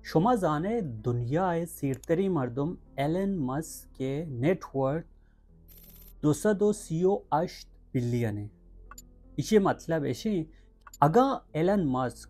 شما زانه دنیای سیرتری مردم Alan mask که نت ورث 238 بیلیونه. ایشه مطلب ایشه اگه ایلن ماسک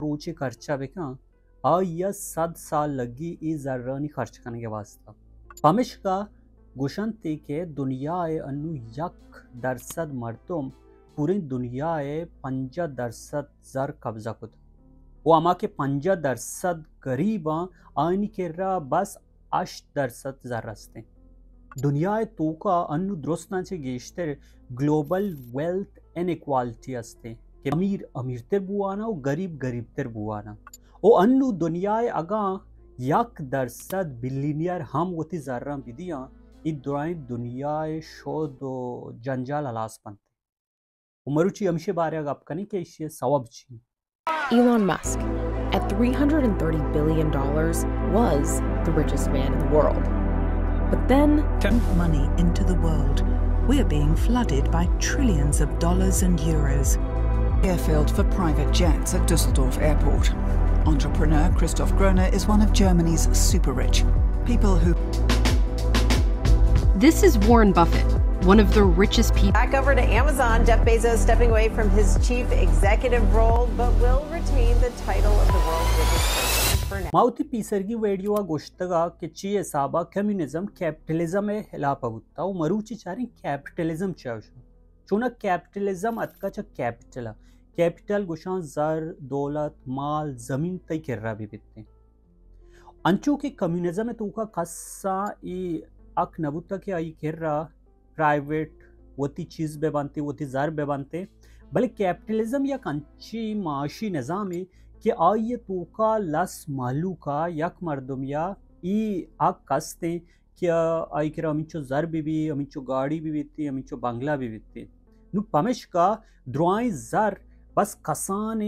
روچی خرچہ بکن آیا 100 سال لگی ای ذرانی خرچ کرنے کے واسطہ. پمشکا گوشنتی که دنیای انو 1% مردم پوری دنیای 50% زر قبضہ کد. و اما که 50% غریبا آینی که را بس 8% زر هستن. دنیای توکا انو درستانچه گیشتر گلوبال ویلت انیکوالٹی هسته که امیر امیرتر بوانا و غریب غریبتر بوانا. و انو دنیای اگا 1% بیلینیر هم وتی زرم بیدیا این دنیای شود و جنجال الاس بنده. و مروچی همیشه باره اگا کنی که ایشی سواب چی. Elon Musk, at $330 billion, was the richest man in the world. But then, Dump money into the world. We're being flooded by trillions of dollars and euros. Airfield for private jets at Düsseldorf Airport. Entrepreneur Christoph Groner is one of Germany's super rich. People who... This is Warren Buffett, one of the richest people. Back over to Amazon, Jeff Bezos stepping away from his chief executive role, but will retain the title of the world's richest person for now. ماوتی پیسرگی video گوشتگا که چی حسابا کمیونیزم capitalism ہلا پگتا و مروچی چارین capitalism چاوشن. چونا capitalism اتکا چا capital capital گوشان زر دولت مال زمین تی کر رہا بھی بیتے ہیں. انچو کہ کمیونیزم تو کا قصہ ای اک نبوتا کہ آئی کر رہا پرائیویٹ وتی چیز بے بانتے وتی زر بے بانتے بلکہ کیپیٹلزم یک انچی معاشی نظام ہے کہ آئیے تو کا لس مالو کا یک مردم یا ای آگ کستے کہ آئی کرا ہمیں زر بھی ہمیں گاڑی بھی بیتی ہمیں بنگلہ بھی بیتی. نو پمش کا دروائیں زر بس کسان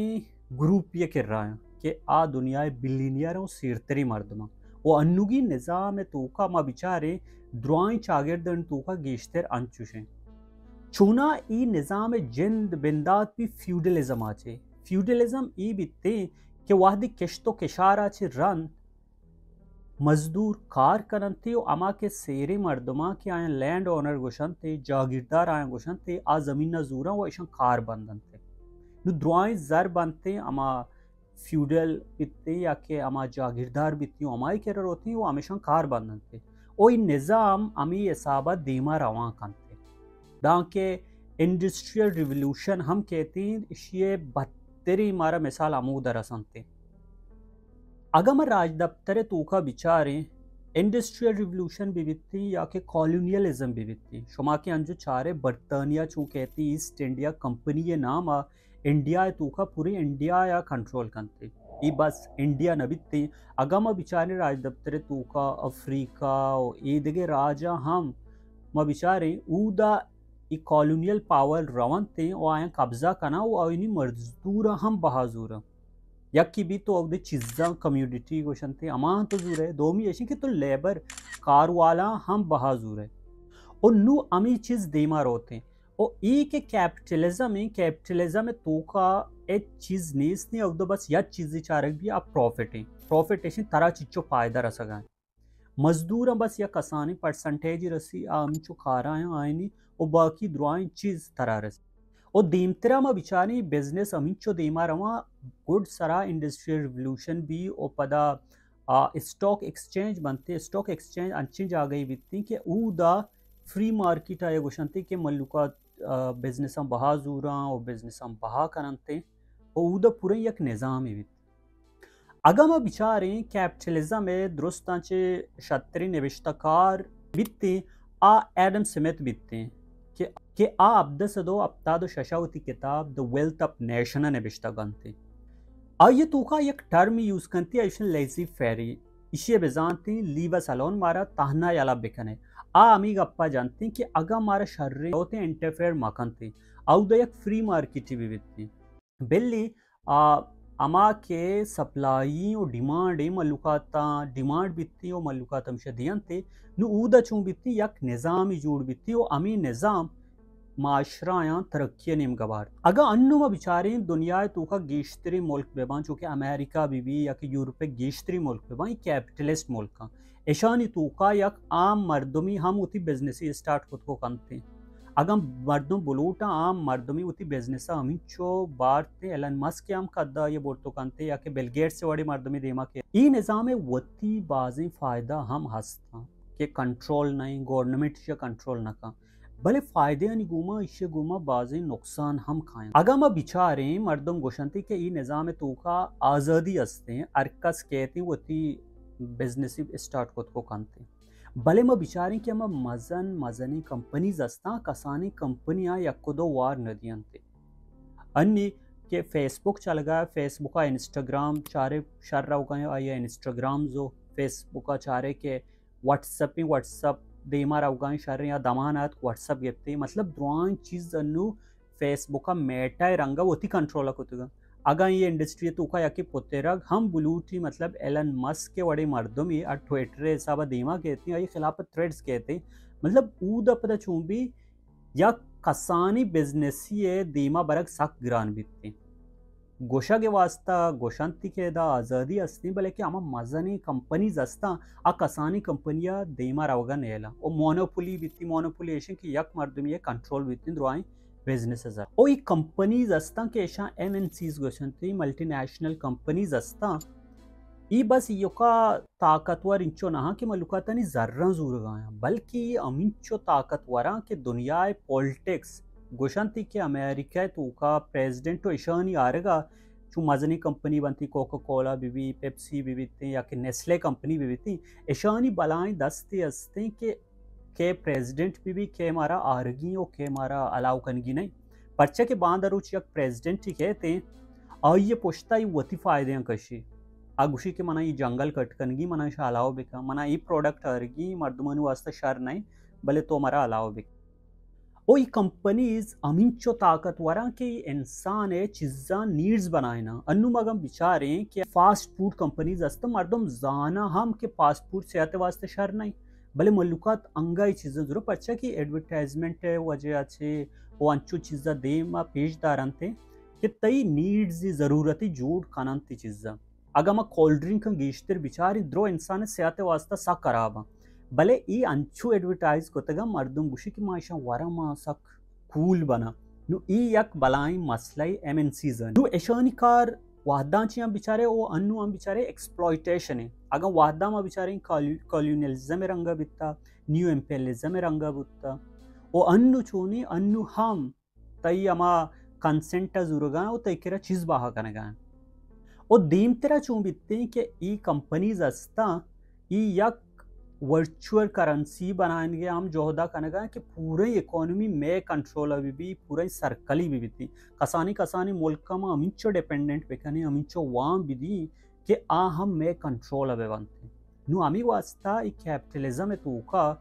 گروپ یہ کر رہا ہے کہ آ دنیا بلینئر و سیرتری مردمہ وہ انوگی نظام تو کا ما بیچارے دروائیں چاگردن تو کا گیشتر انچوشیں. چونا ای نظام جند بندات بھی فیوڈلزم آچے. فیوڈلزم ای بیتے کہ واحدی کشت و کشار آچے رن مزدور کار کرنتے و اما کے سیرے مردمہ کے آئیں لینڈ اونر گوشن تے جاگیردار آئیں گوشن تے آ زمین نزورا و ایشان کار بندن تے. نو دروائیں زر بنتے اما فیوڈل بیتے یا کہ اما جاگیردار بیتی و امائی کرر ہوتی و ہمیشان کار بندن تے. او این نظام امی اصابہ دیما روان کنتے. دانکہ انڈسٹریل ریولوشن ہم کہتے ہیں یہ بہتری مارا مثال عمود رسنتے. اگر میں راج دفتر توکا بچاریں انڈسٹریل ریولوشن بھی بیتی یا کہ کالونیلزم بھی بیتی. شما کے انجو چارے برطانیہ چون کہتی ایسٹ انڈیا کمپنی یہ نام انڈیا توکا پوری انڈیا یا کنٹرول کنتے. ای بس انڈیا نبیتی اگر میں بچارے راج دفتر توکا افریقہ و ای دگے راجہ ہم میں بچارے او دا ای کالونیل پاور روانتے و آئیں قبضہ کنا و آئینی مزدورہ ہم بہازورہ یکی بھی تو او دے چیزاں کمیونٹی گوشنتے امان تو زور ہے دومی ایشی کہ تو لیبر کاروالا ہم بہازور ہے اور نو امی چیز دیما روتے ہیں. اور ای کہ کیپٹلزم تو کا ایک چیز نیست نہیں او دو بس یا چیزی چارک بھی آپ پروفٹ ہیں. پروفٹ ایشی ترا چیچو پائدہ رسا گائیں مزدور بس یا کسانی پرسنٹیج رسی آمی چو کارا ہیں آئینی اور باقی دروائیں چیز ترا رسی. اور دیمترا ما بیچاری بزنس امین چو دیما روا گڈ سرا انڈسٹریل ریولوشن بھی او پدا اسٹاک ایکسچینج بنتے. اسٹاک ایکسچینج انچیں جا گئی بیتی کہ او دا فری مارکیٹ آیا گوشنتے کہ ملوکات بزنس ہم بہا زوراں اور بزنس ہم بہا کرنتے اور او دا پورے یک نظام ہی بیتی. اگا ما بیچاریں کیپٹلزم میں درستان چے شتری نوشتہ کار بیتے آ ایڈم سمیت بیتے ہیں کہ آ ابدہ صدو ابتاد و ششاوتی کتاب The Wealth of Nation نوشتہ گنتے. آئیے توکا یک ٹرم یوز کنتی ایشن لیزی فیری اشیے بزانتی لیوس الون مارا تہنا یالا بکنے. امی گپا جانتے ہیں کہ اگا مارا شرری ہوتے ہیں انٹرفیئر مکنتے او دا یک فری مارکیٹی بھی بیتی بلی اما کے سپلائی و ڈیمانڈ ملوکاتا ڈیمانڈ بیتی و ملوکات ہمشہ دیانتے نو او دا چون بیتی یک نظامی جوڑ بیتی و امی نظام معاشرہ یا ترقی نیم گوار اگا انو ما بیچارے دنیا تو کا گیشتری ملک ببان چونکہ امریکہ بھی یا کہ یورپ گیشتری ملک ببان یہ کیپٹلسٹ ملک ہیں ایشانی تو کا یک عام مردمی ہم اتی بزنسی اسٹارٹ خود کو کنتے اگم مردم بلوٹا عام مردمی اتی بزنس ہمیں چو بارتے ایلن مسک ہم کدا یہ بورتو کنتے یا کہ بل گیٹس سے وڑی مردمی دیما کے ای نظام وتی بازی فائدہ ہم ہستا کہ کنٹرول نہیں گورنمنٹ یا کنٹرول نہ کا بلے فائدے نہیں گوما اسے گوما بازی نقصان ہم کھائیں اگم بیچارے مردم گوشنتی کہ ای نظام تو کا آزادی ہستے ارکس کہتے ہیں وتی بزنسی اسٹارٹ خود کو کنتے بلے ما بیچاریں کہ ہم مزنی کمپنیز ہستا کسانی کمپنیاں یکدو وار ندیاں تے انی کہ فیس بک چل گیا فیس بکا انسٹاگرام چارے شر رو گئے آیا انسٹاگرام زو فیس بکا چارے کہ واٹس اپ دیما رو گئے شر یا دمانات واٹس اپ گیتے مطلب دروان چیز انو فیس بکا میٹا رنگا وتی کنٹرولا کتگا اگا یہ انڈسٹری تو کا یکی پترگ ہم بلوٹی مطلب ایلن مسک کے وڑے مردمی اور ٹویٹر حسابہ دیما کہتے ہیں یہ خلاف تھریڈز کہتے ہیں مطلب او دا پتہ چونبی یا کسانی بزنسی ہے دیما برگ سخت گران بیتے گوشا کے واسطہ گوشانتی کے دا آزادی ہستی بلے کہ ہما مزنی کمپنیز ہستا آ کسانی کمپنیاں دیما روگا نیلا او مونوپولی بیتی مونوپولیشن کی یک مردمی ہے کنٹرول بیتی دروائیں بزنسز او یہ کمپنیز ہستا کہ ایشا ایم این سیز گوشنتی ملٹی نیشنل کمپنیز ہستا ای بس یوکا طاقتور انچو نہا کہ ملکاتا نہیں ذرہ زور گایا بلکہ یہ امینچو طاقتوراں کہ دنیا پولٹکس گوشنتی کہ امریکہ تو کا پریزیڈنٹ تو ایشانی آرگا چو مزنی کمپنی بنتی کوکا کولا بھی پیپسی بھی تھی یا کہ نیسلے کمپنی بھی تھی ایشانی بلائیں دستی ہستے کہ پریزیڈنٹ بھی کہ مارا آرگی او کہ مارا الاؤ کنگی نہیں پرچہ کے باندروچ یک پریزیڈنٹ ہی کہتے ہیں آئیے پوچھتا ہی وطی فائدے ہیں کشی آگوشی کے منع یہ جنگل کٹ کنگی منع شا الاؤ بکا منع یہ پروڈکٹ آرگی مردمانی واسطہ شر نہیں بلے تو مرا الاؤ بکا او یہ کمپنیز امینچو طاقتوراں کہ انسان ہے چیزاں نیڈز بنائنا انو مگم بچاریں کہ فاسٹ فوڈ کمپنیز ہستا مردم زانا ہم کہ فاسٹ فوڈ صحت واسطہ شر نہیں بلے ملکات انگائی چیزیں ضرور پرچا کہ ایڈورٹائزمنٹ وجہ اچھے وہ انچو چیزاں دے ما پیش دارن تھے کہ تئی نیڈز ضرورتی جوڑ کنن تی چیزاں اگر ما کولڈ ڈرنک گیشتر بچاری درو انسان صحت واسطہ سا خراب بلے ای انچو ایڈورٹائز کو تگا مردم گوشی کی معاشا ورا ما سک کول بنا نو ای یک بلائیں مسئلہ ایم این سیزن نو ایشانی کار واحدان چی ہم بچارے او انو ہم بچارے ایکسپلویٹیشن ہے اگر واحدہ ما بچارے کالونیلزم رنگا بیتا نیو امپیرلزم رنگا بیتا او انو چونی انو ہم تایی اما کنسنٹ زورگاں او تایی کرا چیز باہا کنگاں او دیم تیرا چون بیتے ہیں کہ ای کمپنیز استا ای یک ورچوئل کرنسی بنائیں گے ہم جوہدہ کنگا کہ پورے اکانومی میں کنٹرول بھی پورے سرکلی بھی تھی کسانی ملکہ میں امینچو ڈیپینڈنٹ بکنے امینچو وام بھی دی کہ ہم میں کنٹرول بھی بنتے نو امی واسطہ ای کیپٹلزم تو کا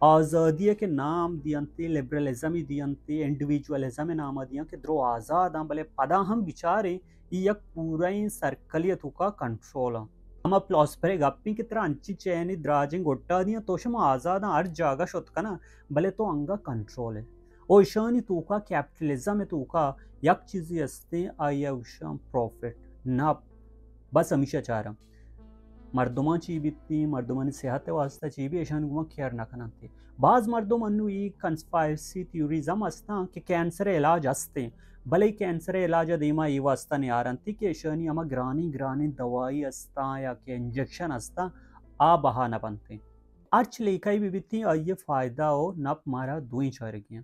آزادی کے نام دیانتی لیبرلزم دیانتی انڈیویجولزم نام دیاں کہ درو آزاد ہیں بلے پدا ہم بچارے یک پورے سرکلیتو کا کنٹرول ہیں ہم پلاسپرے گپی کی طرح انچی چینی دراجیں گوٹا دیا تو شما آزاد ہر جاگہ شد کنا بلے تو انگا کنٹرول ہے او ایشانی تو کا کیپٹلزم تو کا یک چیزی ہستے آیا اوشان پروفٹ نہ بس ہمیشہ چاہ رہا مردمان چی بیتی مردمان صحت واسطہ چی بھی ایشان گوما کیر نہ کنانتے بعض مردم انو ای کنسپائرسی تیوریزم ہستا کہ کینسر علاج ہستے بلے کینسر علاج دیما ای واسطہ نہیں آرانتی کہ ایشانی اما گرانی دوائی ہستا یا کہ انجیکشن ہستا بہا نہ بنتے ارچ لیکائی بھی بیتی آئیے فائدہ ہو نپ مارا دوئی چاہ گیا